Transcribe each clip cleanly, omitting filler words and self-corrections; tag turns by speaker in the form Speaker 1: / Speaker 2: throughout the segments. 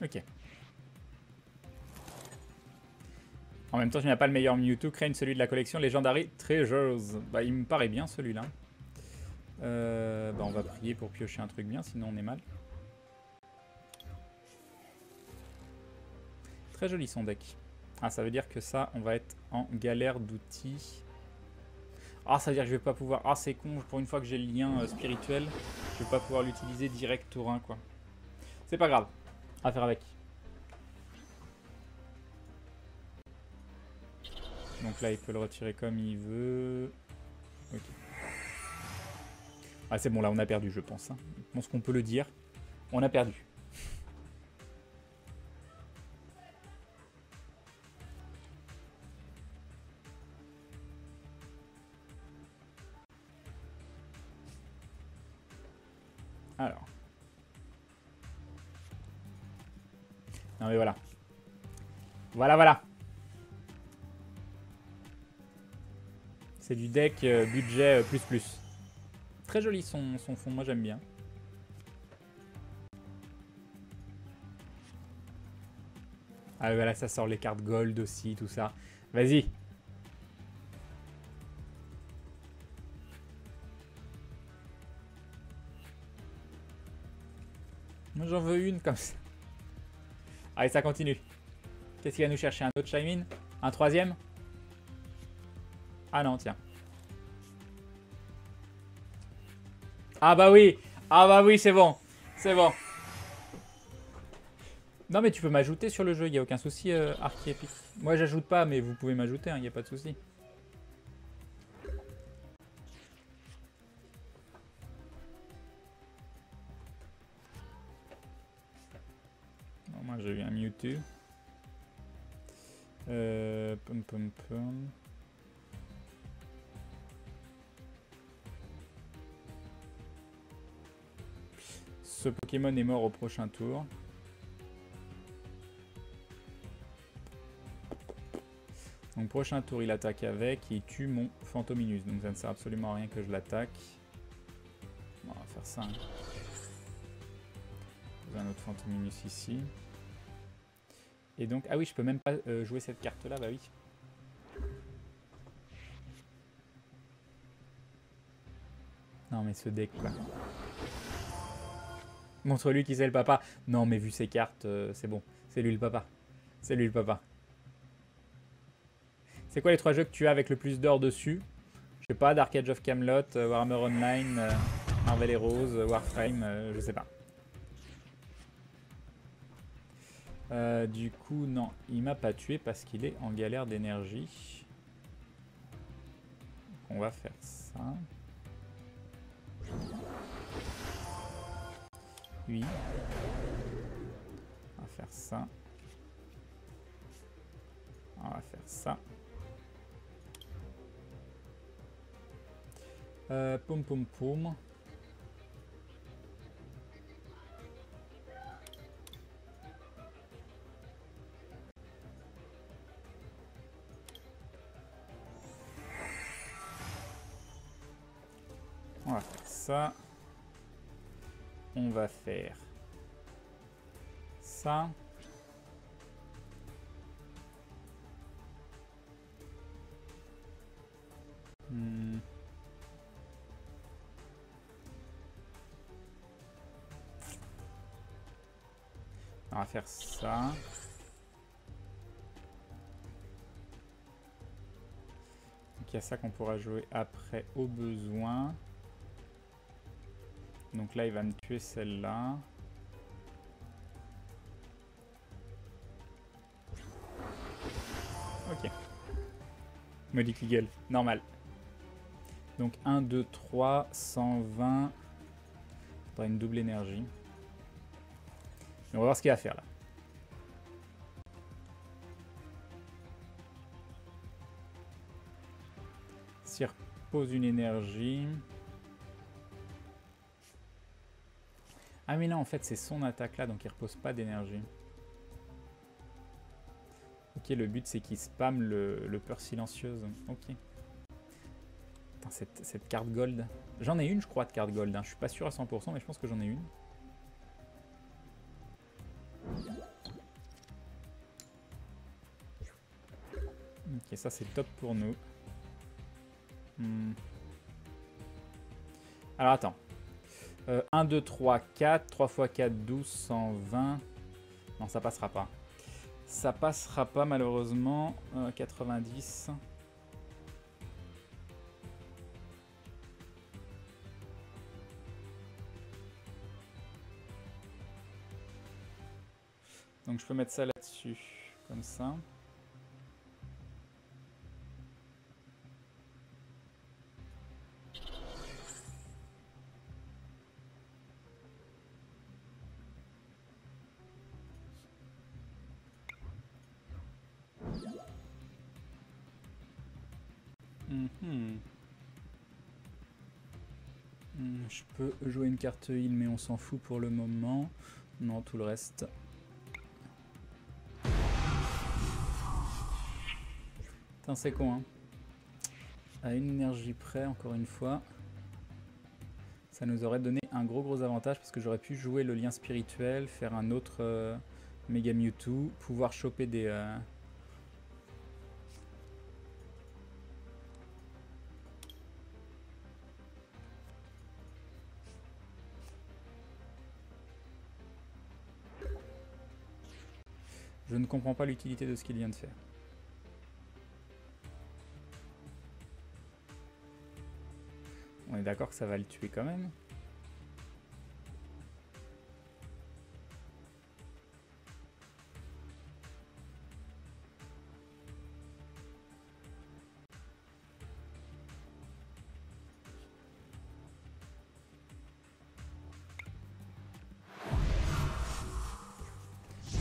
Speaker 1: Ok. En même temps, je n'ai pas le meilleur Mewtwo. Crane, celui de la collection Legendary Treasures. Bah, il me paraît bien celui-là. Bah, on va prier pour piocher un truc bien, sinon on est mal. Très joli son deck. Ah, ça veut dire que ça, on va être en galère d'outils. Ah, ça veut dire que je vais pas pouvoir... Ah, c'est con, pour une fois que j'ai le lien spirituel, je vais pas pouvoir l'utiliser direct tour 1, quoi. C'est pas grave. À faire avec. Donc là, il peut le retirer comme il veut. Ok. Ah, c'est bon, là, on a perdu, je pense. Hein. Je pense qu'on peut le dire. On a perdu. Alors. Non, mais voilà. Voilà. C'est du deck budget plus. Très joli son fond, moi j'aime bien. Ah voilà, ça sort les cartes gold aussi, tout ça. Vas-y. Moi j'en veux une comme ça. Allez, ça continue. Qu'est-ce qu'il va nous chercher? Un autre Shaymin? Un troisième? Ah non, tiens. Ah bah oui, c'est bon. C'est bon. Non mais tu peux m'ajouter sur le jeu, il n'y a aucun souci, Archiepic. Moi j'ajoute pas, mais vous pouvez m'ajouter, il n'y a pas de souci. Bon, moi j'ai eu un Mewtwo. Pum. Ce Pokémon est mort au prochain tour. Donc prochain tour il attaque avec, il tue mon Fantominus. Donc ça ne sert absolument à rien que je l'attaque. Bon, on va faire ça. Hein. Un autre Fantominus ici. Et donc, ah oui, je peux même pas jouer cette carte là, bah oui. Non mais ce deck quoi. Montre-lui qui c'est le papa. Non mais vu ses cartes, c'est bon. C'est lui le papa. C'est lui le papa. C'est quoi les 3 jeux que tu as avec le plus d'or dessus? Je sais pas, Dark Age of Camelot, Warhammer Online, Marvel Heroes, Warframe, je sais pas. Du coup, non, il m'a pas tué parce qu'il est en galère d'énergie. On va faire ça. Oui. On va faire ça. On va faire ça. Poum. On va faire ça. On va faire ça. On va faire ça. Donc il y a ça qu'on pourra jouer après au besoin. Donc là il va me tuer celle-là. Ok. Modic Eagle, normal. Donc 1, 2, 3, 120. Faudra une double énergie. On va voir ce qu'il va faire là. S'il repose une énergie. Ah mais non, en fait c'est son attaque là, donc il repose pas d'énergie. Ok, le but c'est qu'il spamme le peur silencieuse. Ok. Attends, cette carte gold. J'en ai une je crois de carte gold. Hein. Je suis pas sûr à 100% mais je pense que j'en ai une. Ok, ça c'est top pour nous. Alors attends. 1, 2, 3, 4. 3 x 4, 12, 120. Non, ça passera pas. Ça passera pas malheureusement. 90. Donc je peux mettre ça là-dessus. Comme ça. Je peux jouer une carte heal, mais on s'en fout pour le moment. Non, tout le reste. Putain, c'est con, hein. À une énergie près, encore une fois. Ça nous aurait donné un gros avantage parce que j'aurais pu jouer le lien spirituel, faire un autre Mega Mewtwo, pouvoir choper des... Je ne comprends pas l'utilité de ce qu'il vient de faire. On est d'accord que ça va le tuer quand même.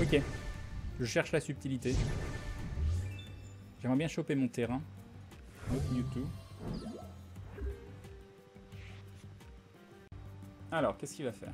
Speaker 1: Ok. Je cherche la subtilité. J'aimerais bien choper mon terrain. Autre Mewtwo. Alors, qu'est-ce qu'il va faire?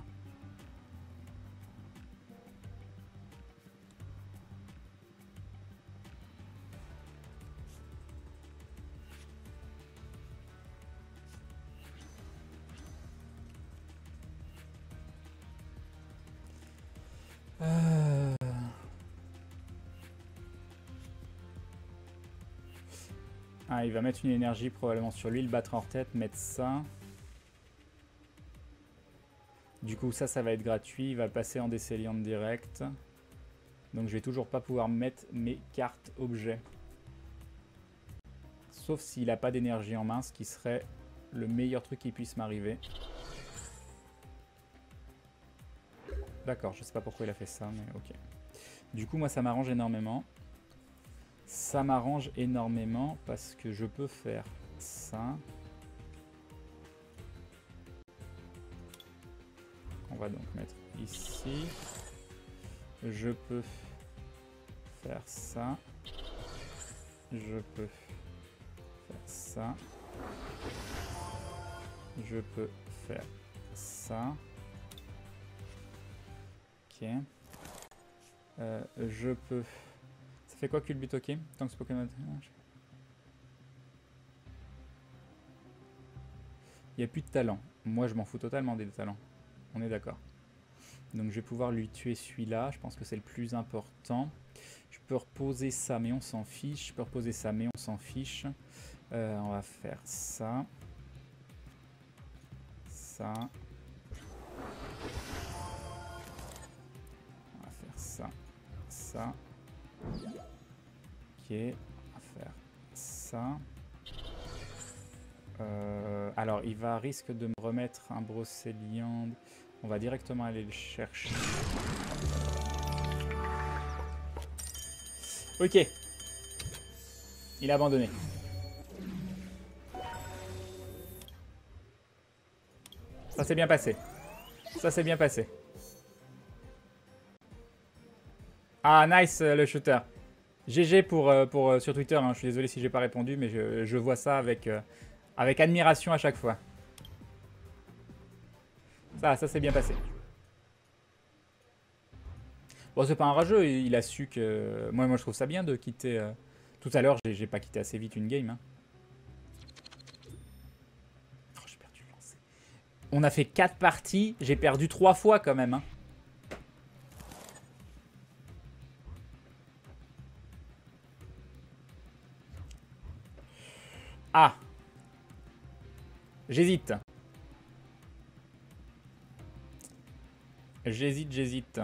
Speaker 1: Ah, il va mettre une énergie probablement sur lui, le battre hors tête, mettre ça. Du coup, ça va être gratuit. Il va passer en décéliante direct. Donc, je vais toujours pas pouvoir mettre mes cartes objets. Sauf s'il n'a pas d'énergie en main, ce qui serait le meilleur truc qui puisse m'arriver. D'accord, je sais pas pourquoi il a fait ça, mais ok. Du coup, moi, ça m'arrange énormément. Ça m'arrange énormément parce que je peux faire ça. On va donc mettre ici. Je peux faire ça. Je peux faire ça. Je peux faire ça. Ok. Je peux... Ça fait quoi culbute ok? Tant que ce Pokémon... Il n'y a plus de talent. Moi, je m'en fous totalement des talents. On est d'accord. Donc, je vais pouvoir lui tuer celui-là. Je pense que c'est le plus important. Je peux reposer ça, mais on s'en fiche. Je peux reposer ça, mais on s'en fiche. On va faire ça. Ça. On va faire ça. Ça. Ok. On va faire ça. Alors, il va risque de me remettre un Brocéliande. On va directement aller le chercher. Ok. Il a abandonné. Ça s'est bien passé. Ça s'est bien passé. Ah, nice le shooter. GG sur Twitter. Hein. Je suis désolé si j'ai pas répondu, mais je vois ça avec admiration à chaque fois. Ça s'est bien passé. Bon, c'est pas un rageux, il a su que... Moi, je trouve ça bien de quitter... Tout à l'heure, j'ai pas quitté assez vite une game. Hein. Oh, j'ai perdu le lancer. On a fait 4 parties, j'ai perdu 3 fois quand même. Hein. Ah! J'hésite. J'hésite.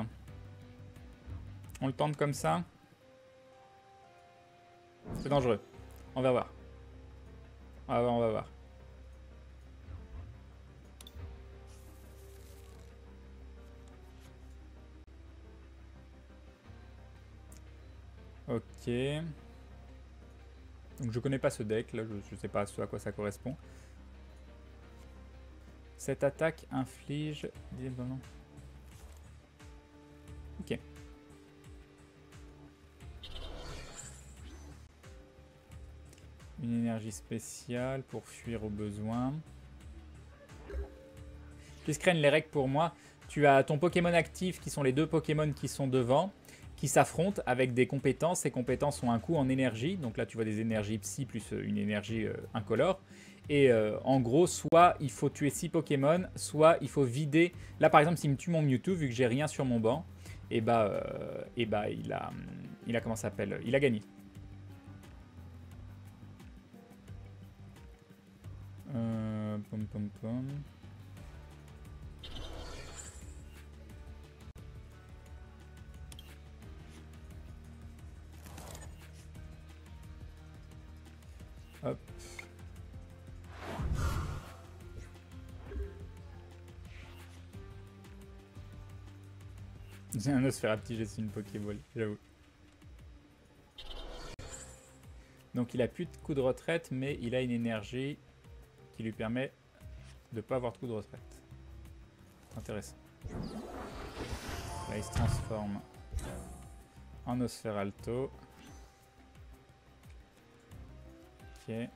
Speaker 1: On le tente comme ça. C'est dangereux. On va voir. On va voir. Ok. Donc je connais pas ce deck là, je sais pas à quoi ça correspond. Cette attaque inflige... Ok. Une énergie spéciale pour fuir au besoin. Piscrène les règles pour moi. Tu as ton Pokémon actif qui sont les deux Pokémon qui sont devant, qui s'affrontent avec des compétences. Ces compétences ont un coût en énergie. Donc là, tu vois des énergies psy plus une énergie incolore. Et en gros, soit il faut tuer 6 Pokémon, soit il faut vider. Là, par exemple, s'il me tue mon Mewtwo, vu que j'ai rien sur mon banc, et il a comment ça s'appelle? Il a gagné. Pom pom pom. Hop. J'ai un Nosferatu, j'ai une Pokéball, j'avoue. Donc il a plus de coup de retraite, mais il a une énergie qui lui permet de ne pas avoir de coup de retraite. C'est intéressant. Là il se transforme en Nosferalto. Ok.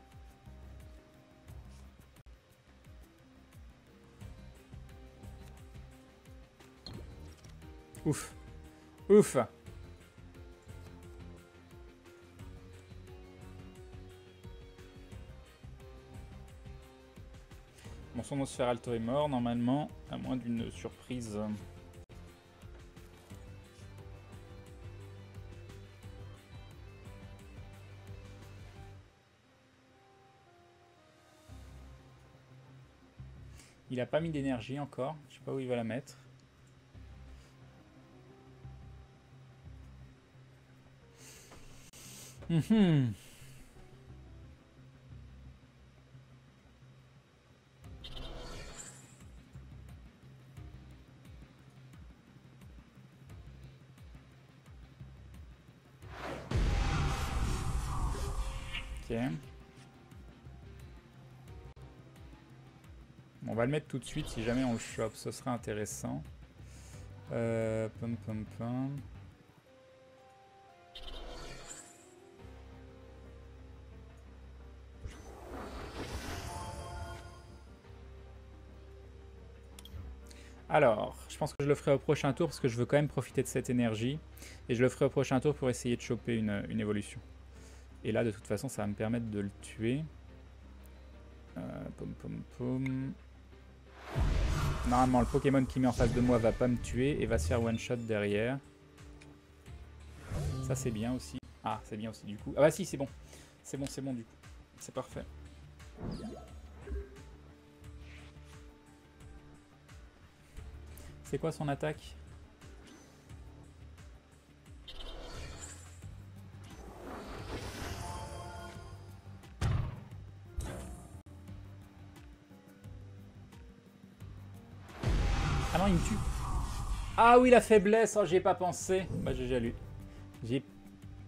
Speaker 1: Ouf. Ouf. Bon, son Nosferalto est mort normalement, à moins d'une surprise. Il a pas mis d'énergie encore, je sais pas où il va la mettre. Ok. On va le mettre tout de suite si jamais on le chope, ce sera intéressant. Pom pom pom. Alors, je pense que je le ferai au prochain tour parce que je veux quand même profiter de cette énergie. Et je le ferai au prochain tour pour essayer de choper une évolution. Et là, de toute façon, ça va me permettre de le tuer. Pom pom pom. Normalement, le Pokémon qui met en face de moi va pas me tuer et va se faire one-shot derrière. Ça, c'est bien aussi. Ah, c'est bien aussi du coup. Ah bah si, c'est bon. C'est bon du coup. C'est parfait. C'est quoi son attaque? Ah non, il me tue. Ah oui, la faiblesse. Oh, j'y ai pas pensé. Bah, j'ai déjà lu. J'ai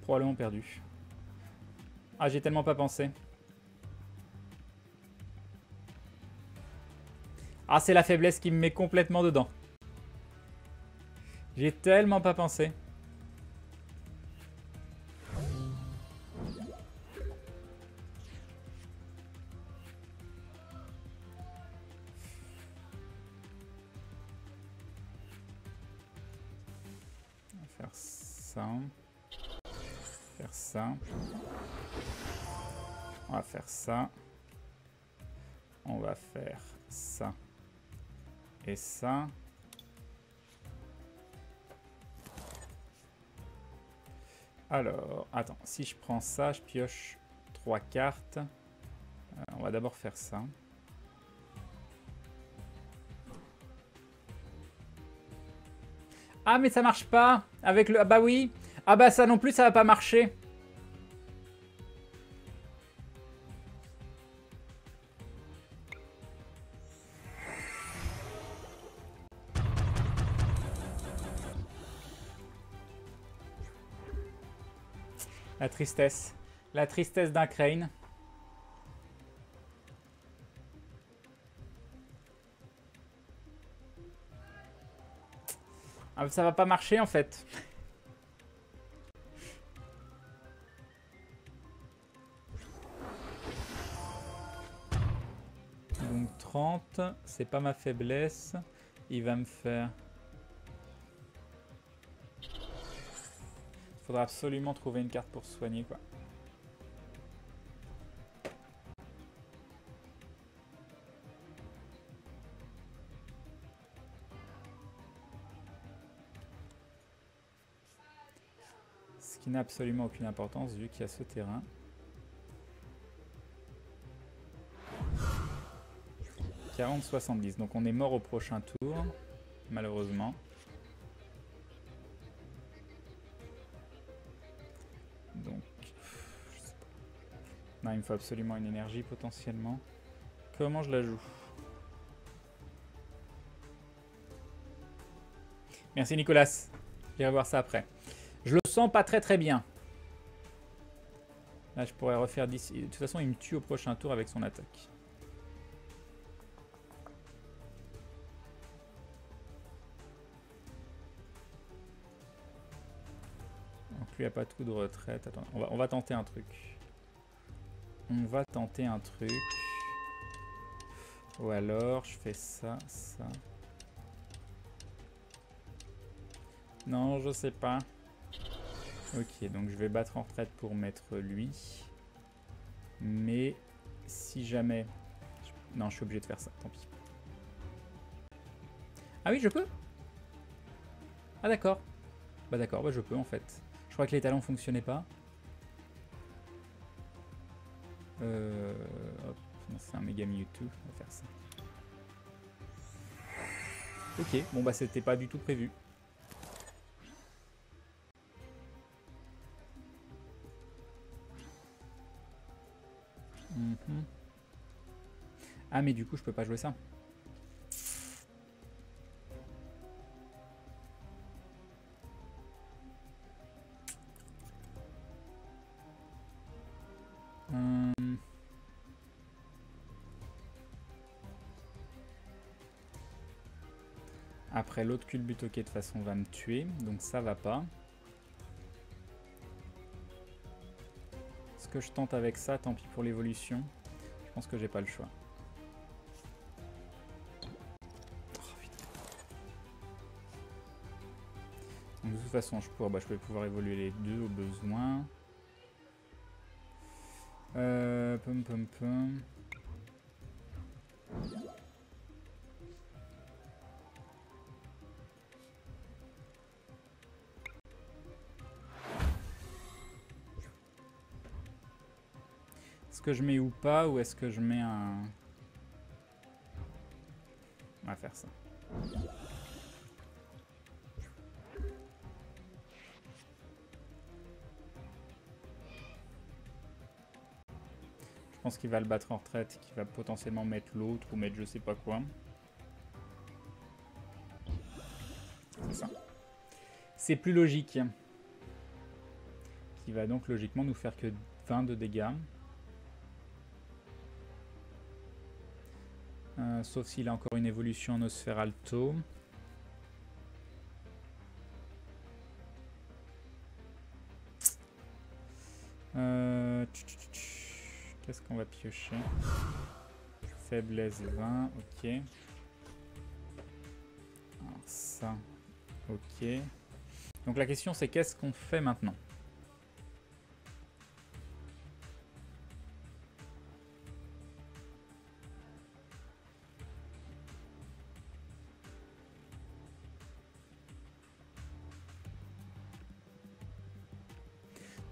Speaker 1: probablement perdu. Ah, j'ai tellement pas pensé. Ah, c'est la faiblesse qui me met complètement dedans. J'ai tellement pas pensé. On va faire ça. Faire ça. On va faire ça. On va faire ça. Et ça. Alors, attends, si je prends ça, je pioche 3 cartes. On va d'abord faire ça. Ah mais ça marche pas avec le... Ah bah oui. Ah bah ça non plus ça va pas marcher. La tristesse. La tristesse d'un Crane. Ah, ça va pas marcher en fait. Donc 30, c'est pas ma faiblesse. Il va me faire... Faudra absolument trouver une carte pour soigner quoi. Ce qui n'a absolument aucune importance vu qu'il y a ce terrain. « 40-70 ». Donc on est mort au prochain tour, malheureusement. Donc, je sais pas. Non, il me faut absolument une énergie potentiellement. Comment je la joue? Merci Nicolas. J'irai voir ça après. Je le sens pas très bien. Là, je pourrais refaire d'ici. De toute façon, il me tue au prochain tour avec son attaque. Donc lui, il n'y a pas de coup de retraite. Attends, on va tenter un truc. On va tenter un truc. Ou alors, je fais ça, ça. Non, je sais pas. Ok, donc je vais battre en retraite pour mettre lui. Mais si jamais... Non, je suis obligé de faire ça, tant pis. Ah oui, je peux? Ah d'accord. Bah d'accord, bah je peux en fait. Je crois que les talents fonctionnaient pas. Hop, c'est un méga Mewtwo, on va faire ça. Ok, bon bah c'était pas du tout prévu. Ah mais du coup je peux pas jouer ça. Après l'autre culbute ok de toute façon va me tuer, donc ça va pas. Est-ce que je tente avec ça? Tant pis pour l'évolution. Je pense que j'ai pas le choix. Donc de toute façon je vais pouvoir évoluer les deux au besoin. Pum pum pum. Est-ce que je mets ou pas, ou est-ce que je mets un... On va faire ça. Je pense qu'il va le battre en retraite, qu'il va potentiellement mettre l'autre ou mettre je sais pas quoi. C'est ça. C'est plus logique. Qui va donc logiquement nous faire que 20 de dégâts. Sauf s'il a encore une évolution en Nosferalto. Qu'est-ce qu'on va piocher? Faiblesse 20, ok. Alors ça, ok. Donc la question c'est qu'est-ce qu'on fait maintenant?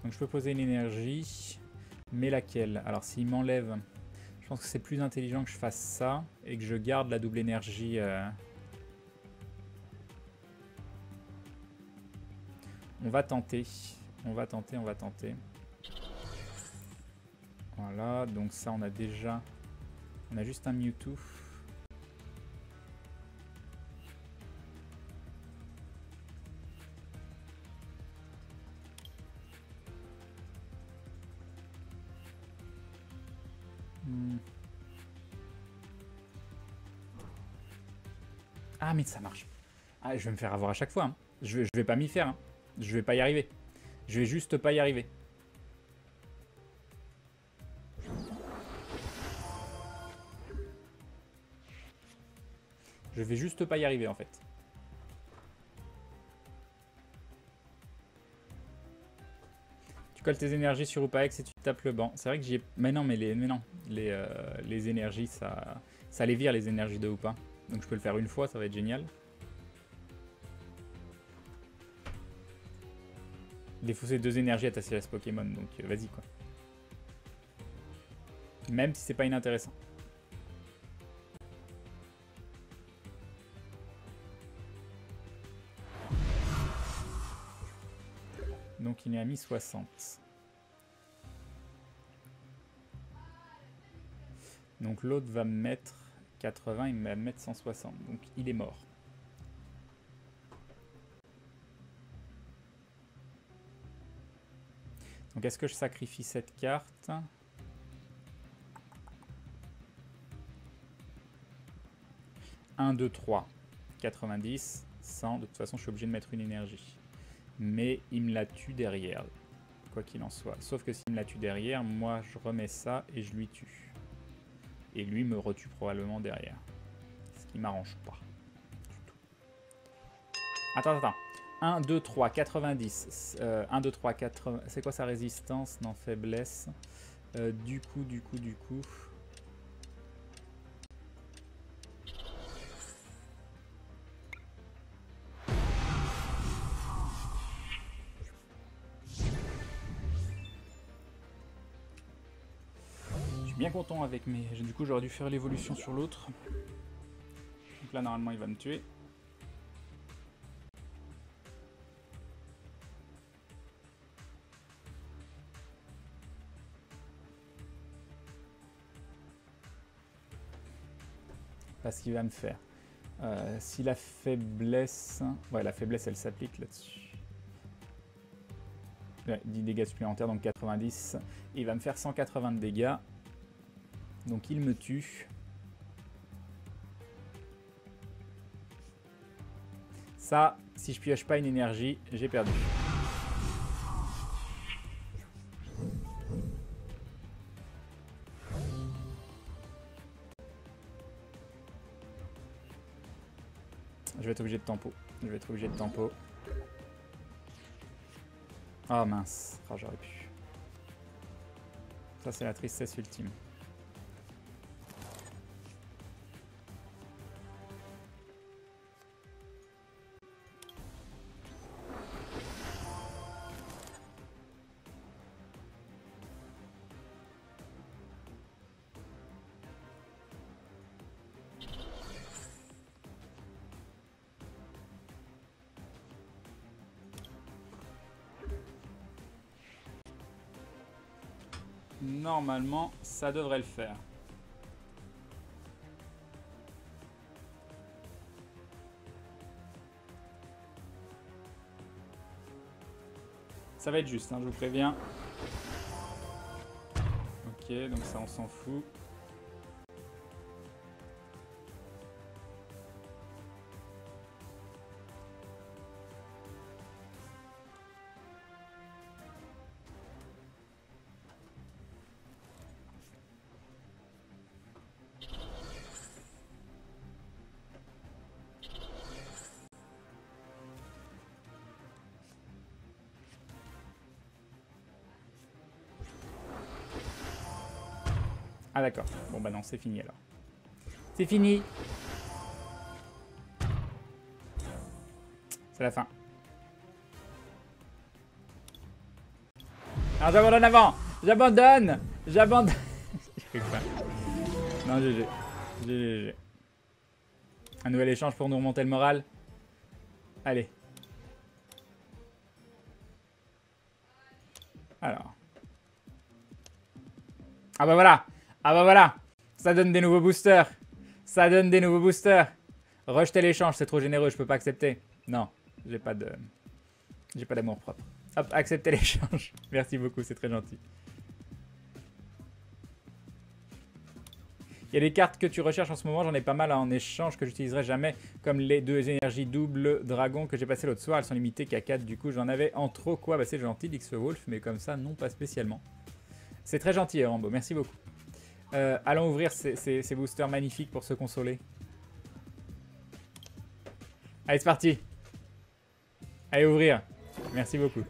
Speaker 1: Donc je peux poser une énergie, mais laquelle? Alors s'il m'enlève... pense que c'est plus intelligent que je fasse ça et que je garde la double énergie. On va tenter. On va tenter, on va tenter. Voilà, donc ça on a déjà... On a juste un Mewtwo. Ah mais ça marche. Ah, je vais me faire avoir à chaque fois. Hein. Je vais pas m'y faire. Hein. Je vais pas y arriver. Je vais juste pas y arriver. Je vais juste pas y arriver en fait. Tu colles tes énergies sur Upaex et tu tapes le banc. C'est vrai que j'y ai... Mais non, mais les énergies, ça les vire les énergies de Upa. Donc je peux le faire une fois, ça va être génial. Défausser 2 énergies à ta CLS Pokémon, donc vas-y quoi. Même si c'est pas inintéressant. Donc il est à 1060. Donc l'autre va me mettre 80, il va me mettre 160. Donc il est mort. Donc est-ce que je sacrifie cette carte? Un, 2, 3. 90, 100. De toute façon, je suis obligé de mettre une énergie. Mais il me la tue derrière. Quoi qu'il en soit. Sauf que s'il me la tue derrière, moi je remets ça et je lui tue. Et lui me retue probablement derrière. Ce qui m'arrange pas. Du tout. Attends. 1, 2, 3, 90. 1, 2, 3, 80. C'est quoi sa résistance? Non, faiblesse. Du coup. Je suis bien content avec mes... Du coup, j'aurais dû faire l'évolution sur l'autre. Donc là, normalement, il va me tuer. Pas ce qu'il va me faire. Si la faiblesse... Ouais, la faiblesse, elle s'applique là-dessus. Ouais, 10 dégâts supplémentaires, donc 90. Il va me faire 180 de dégâts. Donc il me tue. Ça, si je pioche pas une énergie, j'ai perdu. Je vais être obligé de tempo. Ah mince, oh, j'aurais pu. Ça c'est la tristesse ultime. Normalement, ça devrait le faire. Ça va être juste, hein, je vous préviens. Ok, donc ça on s'en fout. Ah d'accord. Bon bah non, c'est fini alors. C'est fini. C'est la fin. Alors j'abandonne avant. J'abandonne. J'abandonne. Non, GG. GG. Un nouvel échange pour nous remonter le moral. Allez. Alors. Ah bah voilà. Ah bah voilà. Ça donne des nouveaux boosters. Ça donne des nouveaux boosters. Rejeter l'échange, c'est trop généreux, je peux pas accepter. Non, j'ai pas d'amour propre. Hop, accepter l'échange. Merci beaucoup, c'est très gentil. Il y a des cartes que tu recherches en ce moment, j'en ai pas mal en échange que j'utiliserai jamais, comme les 2 énergies double dragon que j'ai passées l'autre soir. Elles sont limitées qu'à 4, du coup j'en avais en trop. Quoi, bah c'est gentil, Dix Wolf, mais comme ça, non, pas spécialement. C'est très gentil, Rambo, merci beaucoup. Allons ouvrir ces boosters magnifiques pour se consoler. Allez, c'est parti. Allez, ouvrir. Merci beaucoup.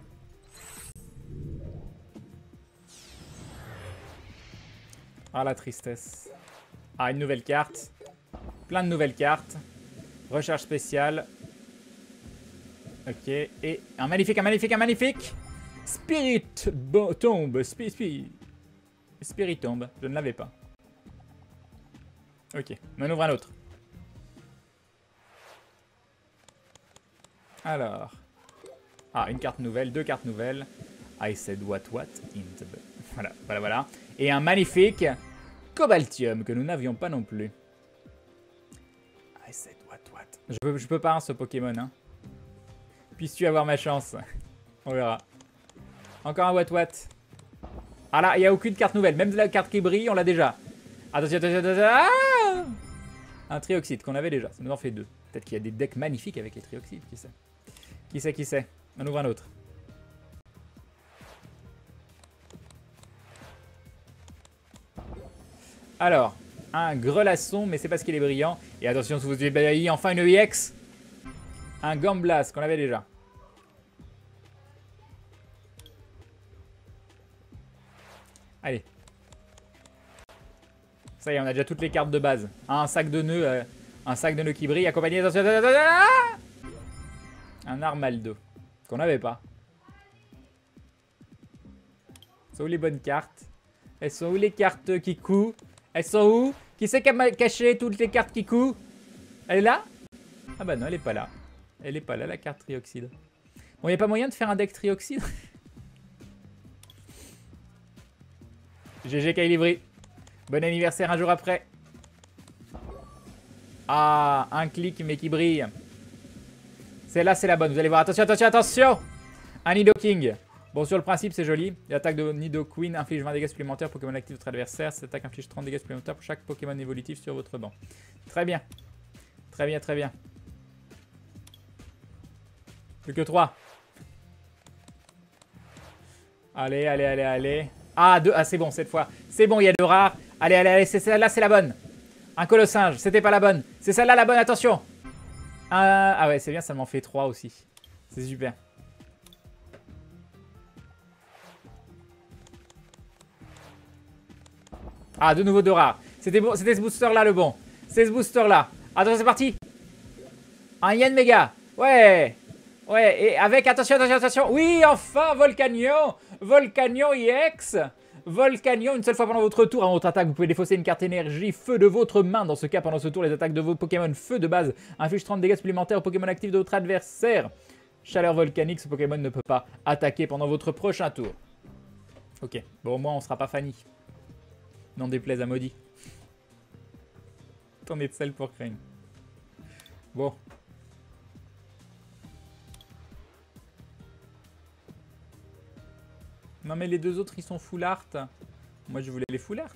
Speaker 1: Ah, la tristesse. Ah, une nouvelle carte. Plein de nouvelles cartes. Recherche spéciale. Ok. Et un magnifique, un magnifique, un magnifique. Spirit tombe. Spirit tombe. Je ne l'avais pas. Ok. On en ouvre un autre. Alors. Ah, une carte nouvelle, 2 cartes nouvelles. I said what in the... Voilà, voilà, voilà. Et un magnifique Cobaltium que nous n'avions pas non plus. I said what. Je peux pas, hein, ce Pokémon. Hein. Puisses-tu avoir ma chance? On verra. Encore un what. Ah là, il n'y a aucune carte nouvelle. Même de la carte qui brille, on l'a déjà. Attention, attention, attention. Ah, un Trioxide qu'on avait déjà. Ça nous en fait 2. Peut-être qu'il y a des decks magnifiques avec les Trioxydes. Qui sait? Qui sait? On ouvre un autre. Alors, un Grelasson, mais c'est parce qu'il est brillant. Et attention, si vous avez enfin une EX. Un Gamblas qu'on avait déjà. Allez. Ça y est, on a déjà toutes les cartes de base. Un sac de nœuds, qui brille, accompagné... Attention, un Armaldo. Qu'on n'avait pas. Sont où les bonnes cartes? Elles sont où les cartes qui couent? Elles sont où? Qui c'est qui a caché toutes les cartes qui couent? Elle est là? Ah bah non, elle est pas là. Elle est pas là, la carte Trioxyde. Bon, y a pas moyen de faire un deck Trioxyde? GG Kailivry. Bon anniversaire un jour après. Ah, un clic mais qui brille. Celle-là, c'est la bonne. Vous allez voir. Attention, attention, attention! Un Nidoking. Bon, sur le principe, c'est joli. L'attaque de Nidoqueen inflige 20 dégâts supplémentaires au Pokémon actif de votre adversaire. Cette attaque inflige 30 dégâts supplémentaires pour chaque Pokémon évolutif sur votre banc. Très bien. Très bien, très bien. Plus que 3. Allez, allez, allez, allez. Ah, 2. Ah, c'est bon cette fois. C'est bon, il y a 2 rares. Allez, allez, allez. Celle-là, c'est la bonne. Un Colossinge. C'était pas la bonne. C'est celle-là la bonne, attention. Ah ouais, c'est bien, ça m'en fait 3 aussi. C'est super. Ah, de nouveau 2 rares. C'était bon, c'était ce booster-là le bon. C'est ce booster-là. Attention, c'est parti. Un Yanmega. Ouais. Ouais, et avec... Attention, attention, attention. Oui, enfin, Volcanion. Volcanion EX. Volcanion, une seule fois pendant votre tour, avant votre attaque, vous pouvez défausser une carte énergie feu de votre main. Dans ce cas, pendant ce tour, les attaques de vos Pokémon feu de base infligent 30 dégâts supplémentaires au Pokémon actif de votre adversaire. Chaleur volcanique, ce Pokémon ne peut pas attaquer pendant votre prochain tour. Ok, bon, au moins, on sera pas Fanny. N'en déplaise à maudit. T'en es de sel pour Crane. Bon. Non mais les 2 autres ils sont full art. Moi je voulais les full art.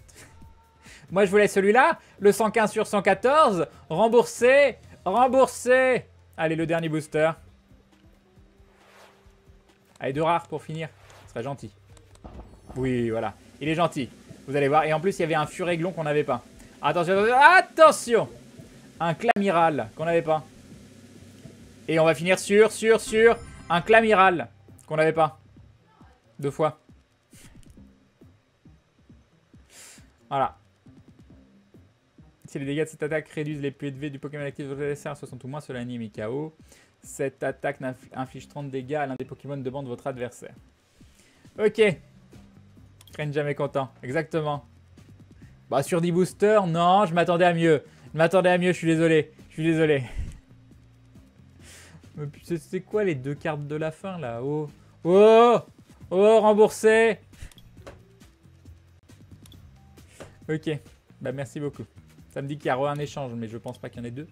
Speaker 1: Moi je voulais celui-là. Le 115 sur 114. Remboursé. Remboursé. Allez, le dernier booster. Allez, 2 rares pour finir. Ce serait gentil. Oui, voilà. Il est gentil. Vous allez voir. Et en plus il y avait un Furéglon qu'on n'avait pas. Attention, attention. Attention. Un Clamiral qu'on n'avait pas. Et on va finir sur un Clamiral qu'on n'avait pas. 2 fois. Voilà. Si les dégâts de cette attaque réduisent les PV du Pokémon actif de votre adversaire à 60 ou moins, cela anime KO. Cette attaque inflige 30 dégâts à l'un des Pokémon de banc de votre adversaire. Ok. Craigne jamais content. Exactement. Bah sur 10 boosters, non, je m'attendais à mieux. Je m'attendais à mieux, je suis désolé. Je suis désolé. C'est quoi les 2 cartes de la fin là? Oh, oh, oh, remboursé. Ok, bah merci beaucoup. Ça me dit qu'il y a un échange, mais je pense pas qu'il y en ait 2.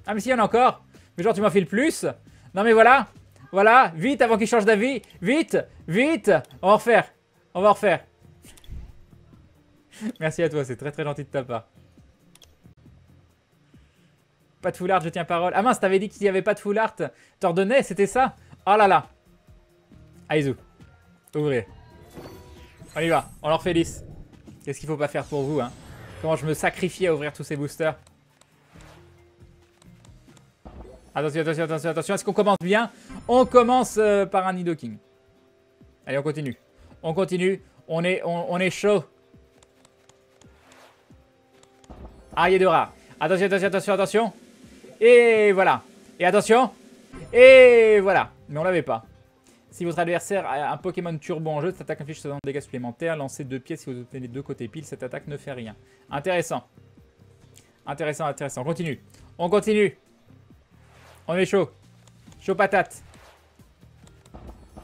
Speaker 1: Ah mais si, il y en a encore. Mais genre tu m'en fais le plus. Non mais voilà. Voilà, vite avant qu'il change d'avis. Vite, vite. On va en refaire. On va en refaire. Merci à toi, c'est très très gentil de ta part. Pas de full art, je tiens parole. Ah mince, t'avais dit qu'il n'y avait pas de full art. T'ordonnais, c'était ça? Oh là là. Aizu. Ouvrir. On y va, on leur fait 10. Qu'est-ce qu'il faut pas faire pour vous, hein? Comment je me sacrifie à ouvrir tous ces boosters. Attention, attention, attention, attention. Est-ce qu'on commence bien? On commence par un Nidoking. Allez, on continue. On continue. On est chaud. Ah, il y a 2 rares. Attention, attention, attention, attention. Et voilà. Et attention. Et voilà. Mais on l'avait pas. Si votre adversaire a un Pokémon turbo en jeu, cette attaque inflige 60 dégâts supplémentaires. Lancez 2 pièces si vous obtenez les 2 côtés pile. Cette attaque ne fait rien. Intéressant. Intéressant, intéressant. On continue. On continue. On est chaud. Chaud patate.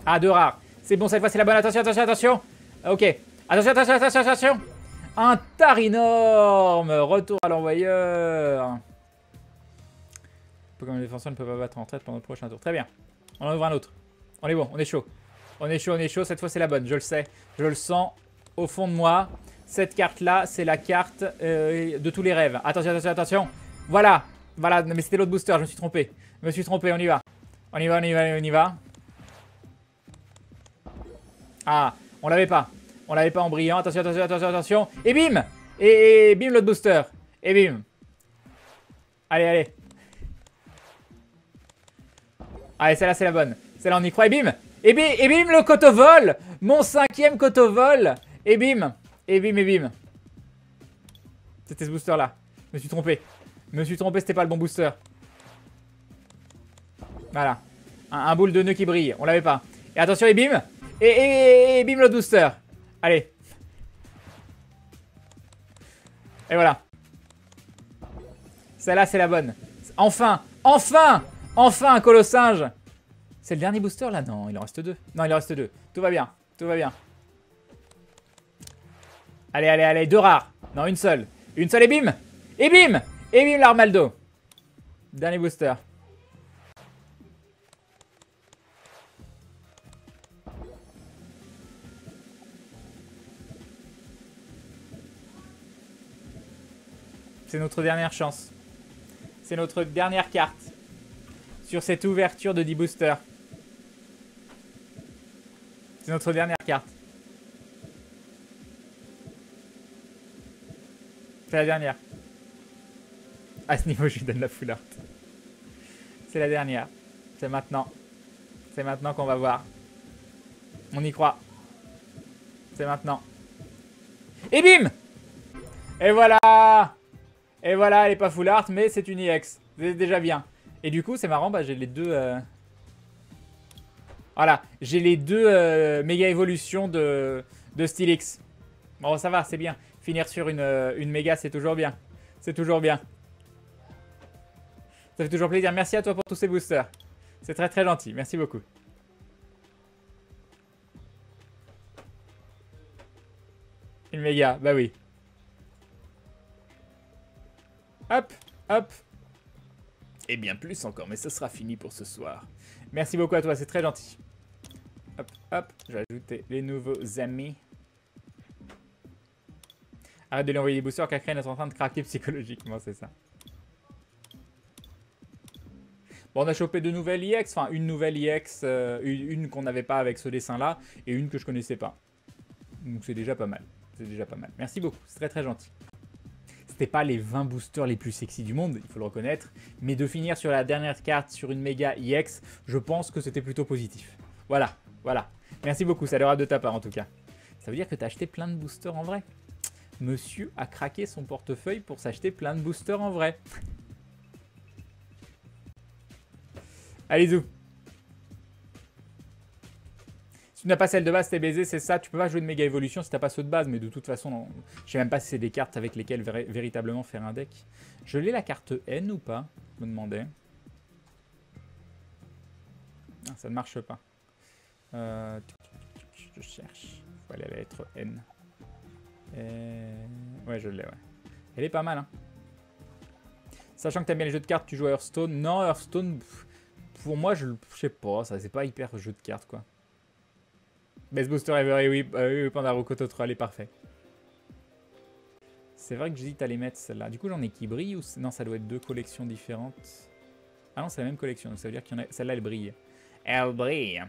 Speaker 1: Ah, 2 rares. C'est bon, cette fois c'est la bonne. Attention, attention, attention. Ok. Attention, attention, attention, attention. Un Tarinorm. Retour à l'envoyeur. Pokémon défenseur ne peut pas battre en retraite pendant le prochain tour. Très bien. On en ouvre un autre. On est bon, on est chaud. On est chaud, on est chaud. Cette fois c'est la bonne, je le sais. Je le sens au fond de moi. Cette carte-là, c'est la carte de tous les rêves. Attention, attention, attention. Voilà. Voilà, mais c'était l'autre booster, je me suis trompé. Je me suis trompé, on y va. On y va, on y va, on y va. Ah, on l'avait pas. On l'avait pas en brillant. Attention, attention, attention, attention. Et bim. Et bim l'autre booster. Et bim. Allez, allez. Allez, celle-là, c'est la bonne. Celle-là, on y croit. Et bim. Et bim le Cotovol. Mon 5e Cotovol. Et bim. Et bim, et bim. C'était ce booster-là. Je me suis trompé. Je me suis trompé, c'était pas le bon booster. Voilà. Un boule de nœud qui brille. On l'avait pas. Et attention, et bim. Et bim l'autre booster. Allez. Et voilà. Celle-là, c'est la bonne. Enfin. Enfin. Enfin un colossinge. C'est le dernier booster là? Non, il en reste 2. Non, il en reste 2. Tout va bien. Tout va bien. Allez, allez, allez. 2 rares. Non, une seule. Une seule et bim. Et bim. Et bim l'Armaldo. Dernier booster. C'est notre dernière chance. C'est notre dernière carte. Sur cette ouverture de 10 boosters. C'est notre dernière carte. C'est la dernière. À ce niveau, je lui donne la full art. C'est la dernière. C'est maintenant. C'est maintenant qu'on va voir. On y croit. C'est maintenant. Et bim! Et voilà! Et voilà, elle est pas full art, mais c'est une EX. C'est déjà bien. Et du coup, c'est marrant, bah, j'ai les deux... Voilà, j'ai les 2 méga évolutions de Steelix. Bon, ça va, c'est bien. Finir sur une méga, c'est toujours bien. C'est toujours bien. Ça fait toujours plaisir. Merci à toi pour tous ces boosters. C'est très très gentil. Merci beaucoup. Une méga, bah oui. Hop, hop. Et bien plus encore, mais ce sera fini pour ce soir. Merci beaucoup à toi, c'est très gentil. Hop, hop, je vais ajouter les nouveaux amis. Arrête de lui envoyer des boosters, Cacrane est en train de craquer psychologiquement, c'est ça. Bon, on a chopé 2 nouvelles EX, enfin une nouvelle EX, une qu'on n'avait pas avec ce dessin-là, et une que je connaissais pas. Donc c'est déjà pas mal, c'est déjà pas mal. Merci beaucoup, c'est très très gentil. C'était pas les 20 boosters les plus sexy du monde, il faut le reconnaître, mais de finir sur la dernière carte sur une méga EX, je pense que c'était plutôt positif. Voilà, voilà. Merci beaucoup, ça a l'air de ta part en tout cas. Ça veut dire que tu as acheté plein de boosters en vrai. Monsieur a craqué son portefeuille pour s'acheter plein de boosters en vrai. Allez, zou. tu n'as pas celle de base, t'es baisé, c'est ça. Tu peux pas jouer de méga évolution si t'as pas ceux de base, mais de toute façon, non. Je sais même pas si c'est des cartes avec lesquelles véritablement faire un deck. Je l'ai la carte N ou pas? Je me demandais. Ah, ça ne marche pas. Je cherche. Faut aller à la lettre N. Ouais, je l'ai, ouais. Elle est pas mal, hein. Sachant que t'aimes bien les jeux de cartes, tu joues à Hearthstone. Non, Hearthstone, pour moi, je sais pas, ça c'est pas hyper jeu de cartes, quoi. Best Booster Ever, et oui, Pandaruko Troll est parfait. C'est vrai que j'hésite à les mettre, celle-là. Du coup, j'en ai qui brillent ou... Non, ça doit être deux collections différentes. Ah non, c'est la même collection, donc ça veut dire qu'il y en a... Celle-là, elle brille. Elle brille.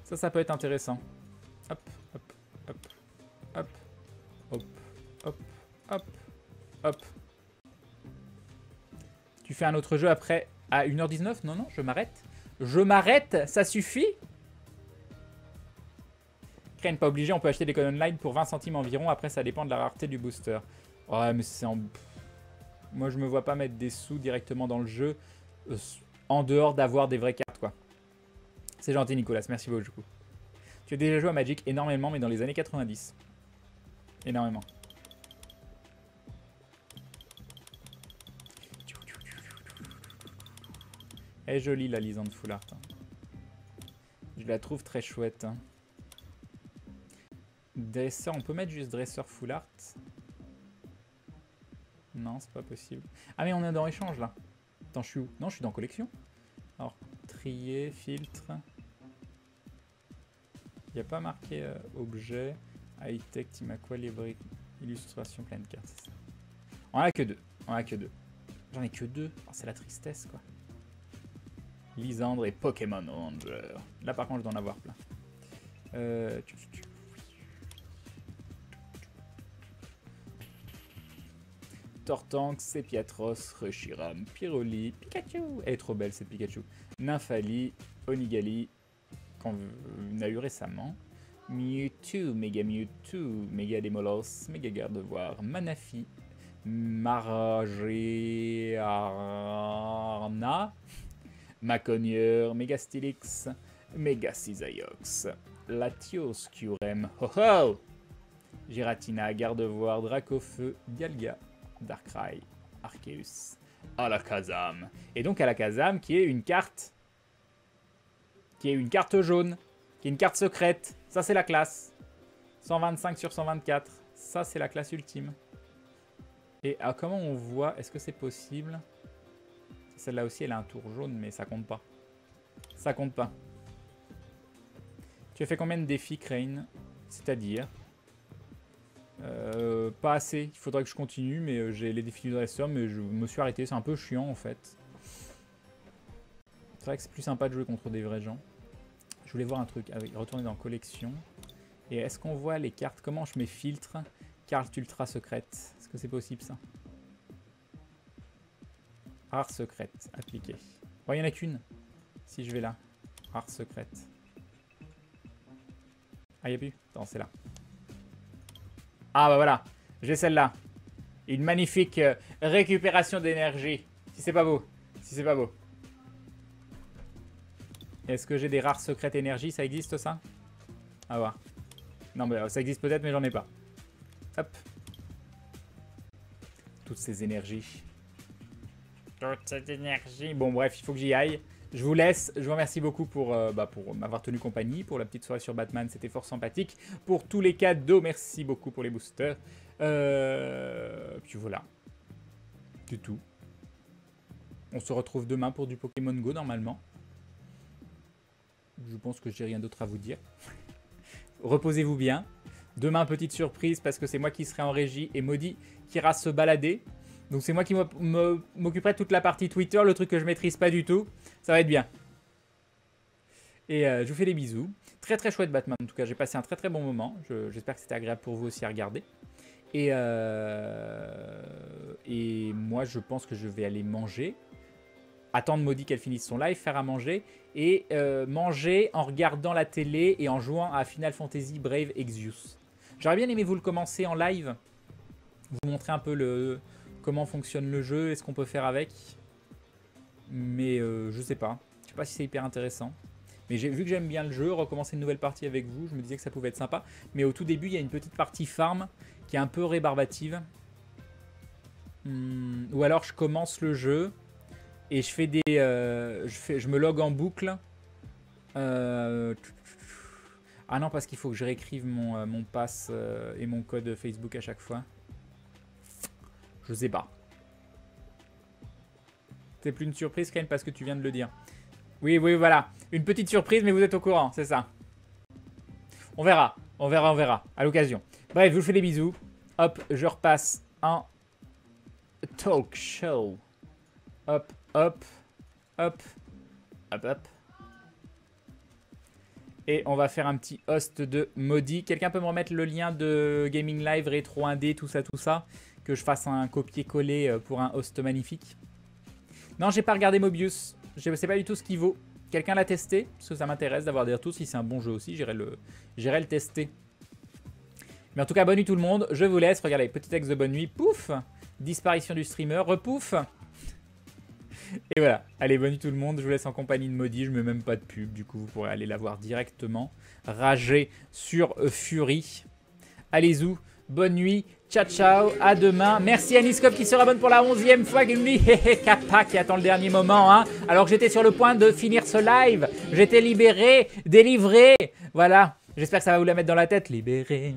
Speaker 1: Ça peut être intéressant. Hop, hop, hop, hop, hop, hop, hop, hop. Tu fais un autre jeu après à 1h19? Non, non, je m'arrête. Je m'arrête, ça suffit. Crane, pas obligé, on peut acheter des codes online pour 20 centimes environ. Après, ça dépend de la rareté du booster. Ouais, mais c'est en... Moi, je me vois pas mettre des sous directement dans le jeu en dehors d'avoir des vraies cartes, quoi. C'est gentil, Nicolas. Merci beaucoup. Tu as déjà joué à Magic énormément, mais dans les années 90. Énormément. Elle est jolie, la Lisande Full Art. Je la trouve très chouette. Dresseur, on peut mettre juste Dresseur Full Art? Non, c'est pas possible. Ah, mais on est dans échange, là. Attends, je suis où? Non, je suis dans collection. Alors, trier, filtre. Il n'y a pas marqué objet, high-tech, Timakwa, librairie, illustration, pleine de cartes, c'est ça. On en a que deux. On en a que deux. J'en ai que deux. Oh, c'est la tristesse, quoi. Lysandre et Pokémon Ranger. Là, par contre, je dois en avoir plein. Tortank, Sepiatros, Reshiram, Pyroli, Pikachu. Elle est trop belle, cette Pikachu. Nymphali, Onigali, qu'on a eu récemment. Mewtwo, Mega Demolos, Mega Gardevoir, Manafi, Maragiarna, Maconier, Mega Stylix, Mega Cisaiox, Latios, Curem, Ho-Ho, Giratina, Gardevoir, Dracofeu, Dialga, Darkrai, Arceus, Alakazam. Et donc Alakazam qui est une carte jaune, qui est une carte secrète. Ça, c'est la classe. 125 sur 124. Ça, c'est la classe ultime. Et comment on voit? Est-ce que c'est possible? Celle-là aussi, elle a un tour jaune, mais ça compte pas. Ça compte pas. Tu as fait combien de défis, Crane? C'est-à-dire pas assez. Il faudrait que je continue, mais j'ai les défis du dresseur, mais je me suis arrêté. C'est un peu chiant, en fait. C'est vrai que c'est plus sympa de jouer contre des vrais gens. Je voulais voir un truc, retourner dans collection. Et est-ce qu'on voit les cartes? Comment je mets filtre? Carte ultra secrète. Est-ce que c'est possible ça? Rare secrète, appliqué. Bon, il n'y en a qu'une. Si je vais là. Rare secrète. Ah, il n'y a plus? Attends, c'est là. Ah, bah voilà. J'ai celle-là. Une magnifique récupération d'énergie. Si c'est pas beau. Si c'est pas beau. Est-ce que j'ai des rares secrètes énergie? Ça existe ça? À voir. Non mais ça existe peut-être mais j'en ai pas. Hop. Toutes ces énergies. Toute cette énergie. Bon bref, il faut que j'y aille. Je vous laisse. Je vous remercie beaucoup pour m'avoir tenu compagnie. Pour la petite soirée sur Batman, c'était fort sympathique. Pour tous les cadeaux, merci beaucoup pour les boosters. Puis voilà. C'est tout. On se retrouve demain pour du Pokémon Go normalement. Je pense que j'ai rien d'autre à vous dire. Reposez-vous bien. Demain, petite surprise parce que c'est moi qui serai en régie et Maudit qui ira se balader. Donc c'est moi qui m'occuperai de toute la partie Twitter, le truc que je maîtrise pas du tout. Ça va être bien. Et je vous fais des bisous. Très très chouette Batman en tout cas. J'ai passé un très très bon moment. J'espère que c'était agréable pour vous aussi à regarder. Et moi je pense que je vais aller manger. Attendre Maudit qu'elle finisse son live, faire à manger et manger en regardant la télé et en jouant à Final Fantasy Brave Exvius. J'aurais bien aimé vous le commencer en live, vous montrer un peu comment fonctionne le jeu et ce qu'on peut faire avec, mais je sais pas. sais pas si c'est hyper intéressant. Mais vu que j'aime bien le jeu, recommencer une nouvelle partie avec vous, je me disais que ça pouvait être sympa. Mais au tout début, il y a une petite partie farm qui est un peu rébarbative. Ou alors je commence le jeu et je fais des... je me log en boucle. Ah non, parce qu'il faut que je réécrive mon pass et mon code Facebook à chaque fois. Je sais pas. C'est plus une surprise, Ken, parce que tu viens de le dire. Oui, oui, voilà. Une petite surprise, mais vous êtes au courant, c'est ça. On verra, on verra, on verra, à l'occasion. Bref, je vous fais des bisous. Hop, je repasse en talk show. Hop, hop, hop, hop, hop. Et on va faire un petit host de Maudit. Quelqu'un peut me remettre le lien de Gaming Live, Rétro 1D, tout ça, que je fasse un copier-coller pour un host magnifique. Non, j'ai pas regardé Mobius. Je sais pas du tout ce qu'il vaut. Quelqu'un l'a testé? Parce que ça m'intéresse d'avoir des retours. Si c'est un bon jeu aussi, j'irai le tester. Mais en tout cas, bonne nuit tout le monde. Je vous laisse. Regardez, petit texte de bonne nuit. Pouf! Disparition du streamer. Repouf! Et voilà. Allez, bonne nuit tout le monde. Je vous laisse en compagnie de Maudit. Je mets même pas de pub. Du coup, vous pourrez aller la voir directement. Rager sur Fury. Allez-y. Bonne nuit. Ciao, ciao. À demain. Merci à Niskov qui se rabonne pour la 11e fois. Qui me dit Kappa qui attend le dernier moment. Hein. Alors que j'étais sur le point de finir ce live. J'étais libéré, délivré. Voilà. J'espère que ça va vous la mettre dans la tête. Libéré,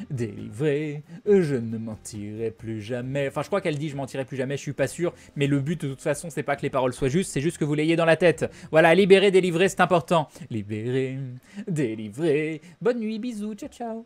Speaker 1: délivré, je ne mentirai plus jamais. Enfin, je crois qu'elle dit je mentirai plus jamais, je suis pas sûr. Mais le but, de toute façon, c'est pas que les paroles soient justes, c'est juste que vous l'ayez dans la tête. Voilà, libéré, délivré, c'est important. Libéré, délivré. Bonne nuit, bisous, ciao, ciao.